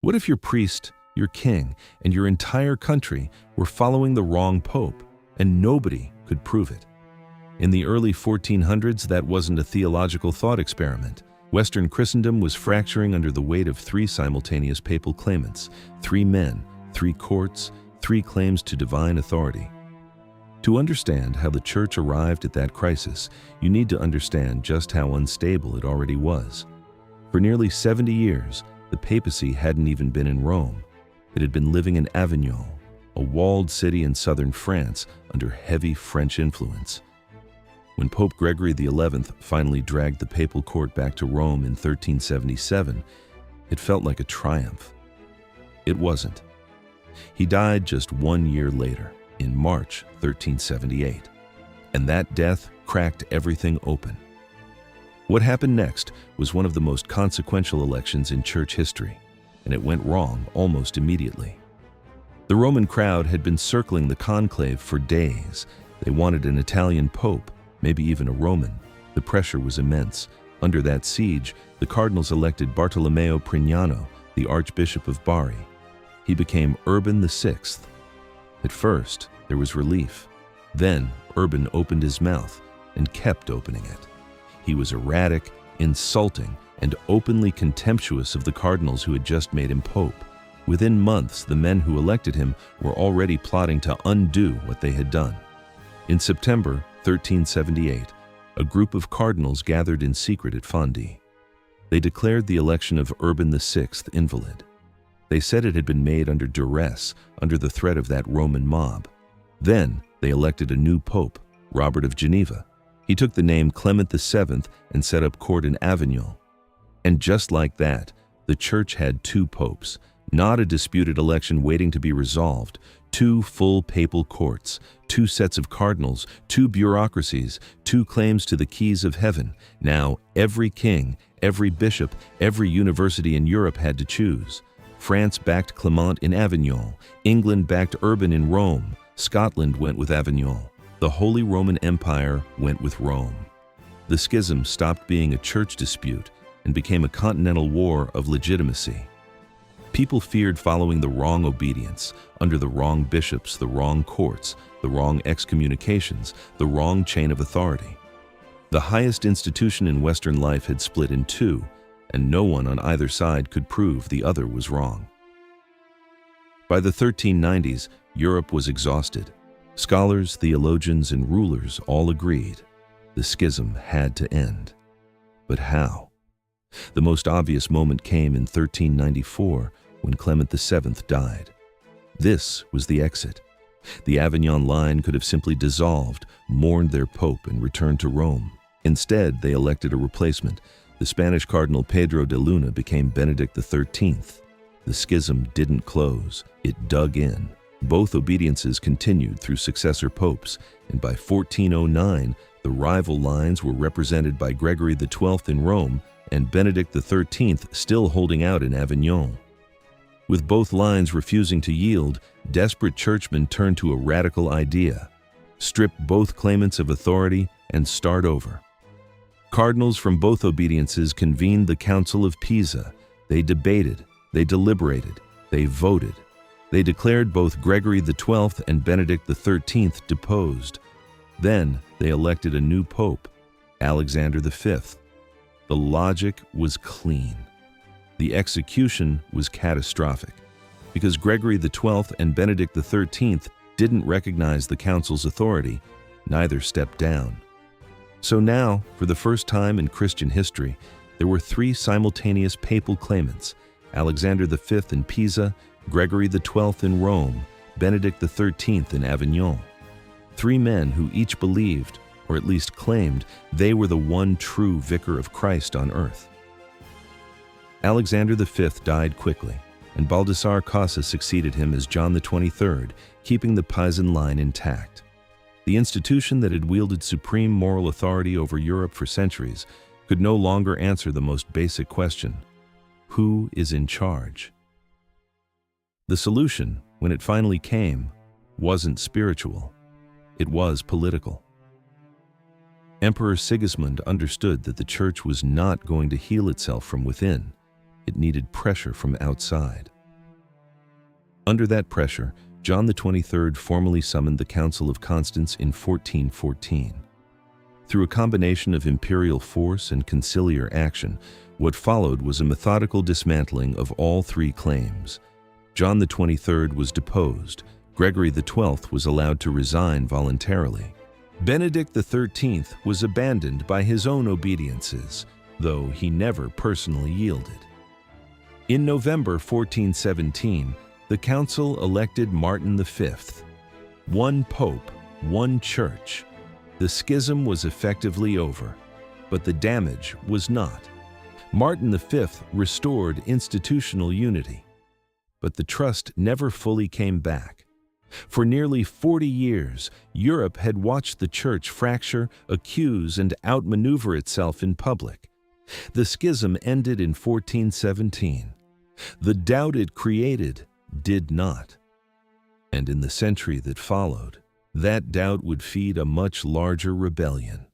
What if your priest, your king, and your entire country were following the wrong pope, and nobody could prove it? In the early 1400s, that wasn't a theological thought experiment. Western Christendom was fracturing under the weight of three simultaneous papal claimants, three men, three courts, three claims to divine authority. To understand how the Church arrived at that crisis, you need to understand just how unstable it already was. For nearly 70 years, the papacy hadn't even been in Rome. It had been living in Avignon, a walled city in southern France under heavy French influence. When Pope Gregory XI finally dragged the papal court back to Rome in 1377, it felt like a triumph. It wasn't. He died just 1 year later, in March 1378, and that death cracked everything open. What happened next was one of the most consequential elections in church history, and it went wrong almost immediately. The Roman crowd had been circling the conclave for days. They wanted an Italian pope, maybe even a Roman. The pressure was immense. Under that siege, the cardinals elected Bartolomeo Prignano, the Archbishop of Bari. He became Urban VI. At first, there was relief. Then, Urban opened his mouth and kept opening it. He was erratic, insulting, and openly contemptuous of the cardinals who had just made him pope. Within months, the men who elected him were already plotting to undo what they had done. In September 1378, a group of cardinals gathered in secret at Fondi. They declared the election of Urban VI invalid. They said it had been made under duress, under the threat of that Roman mob. Then they elected a new pope, Robert of Geneva. He took the name Clement VII and set up court in Avignon. And just like that, the church had two popes, not a disputed election waiting to be resolved, two full papal courts, two sets of cardinals, two bureaucracies, two claims to the keys of heaven. Now every king, every bishop, every university in Europe had to choose. France backed Clement in Avignon, England backed Urban in Rome, Scotland went with Avignon. The Holy Roman Empire went with Rome. The schism stopped being a church dispute and became a continental war of legitimacy. People feared following the wrong obedience, under the wrong bishops, the wrong courts, the wrong excommunications, the wrong chain of authority. The highest institution in Western life had split in two, and no one on either side could prove the other was wrong. By the 1390s, Europe was exhausted. Scholars, theologians, and rulers all agreed the schism had to end. But how? The most obvious moment came in 1394 when Clement VII died. This was the exit. The Avignon line could have simply dissolved, mourned their pope, and returned to Rome. Instead, they elected a replacement. The Spanish Cardinal Pedro de Luna became Benedict XIII. The schism didn't close, it dug in. Both obediences continued through successor popes, and by 1409, the rival lines were represented by Gregory XII in Rome and Benedict XIII still holding out in Avignon. With both lines refusing to yield, desperate churchmen turned to a radical idea: strip both claimants of authority and start over. Cardinals from both obediences convened the Council of Pisa. They debated, they deliberated, they voted. They declared both Gregory XII and Benedict XIII deposed. Then they elected a new pope, Alexander V. The logic was clean. The execution was catastrophic, because Gregory XII and Benedict XIII didn't recognize the council's authority, neither stepped down. So now, for the first time in Christian history, there were three simultaneous papal claimants: Alexander V in Pisa, Gregory XII in Rome, Benedict XIII in Avignon. Three men who each believed, or at least claimed, they were the one true vicar of Christ on earth. Alexander V died quickly, and Baldassare Casa succeeded him as John XXIII, keeping the Pisan line intact. The institution that had wielded supreme moral authority over Europe for centuries could no longer answer the most basic question: who is in charge? The solution, when it finally came, wasn't spiritual. It was political. Emperor Sigismund understood that the church was not going to heal itself from within. It needed pressure from outside. Under that pressure, John XXIII formally summoned the Council of Constance in 1414. Through a combination of imperial force and conciliar action, what followed was a methodical dismantling of all three claims. John XXIII was deposed. Gregory XII was allowed to resign voluntarily. Benedict XIII was abandoned by his own obediences, though he never personally yielded. In November 1417, the council elected Martin V. One pope, one church. The schism was effectively over, but the damage was not. Martin V restored institutional unity, but the trust never fully came back. For nearly 40 years, Europe had watched the church fracture, accuse, and outmaneuver itself in public. The schism ended in 1417. The doubt it created did not. And in the century that followed, that doubt would feed a much larger rebellion.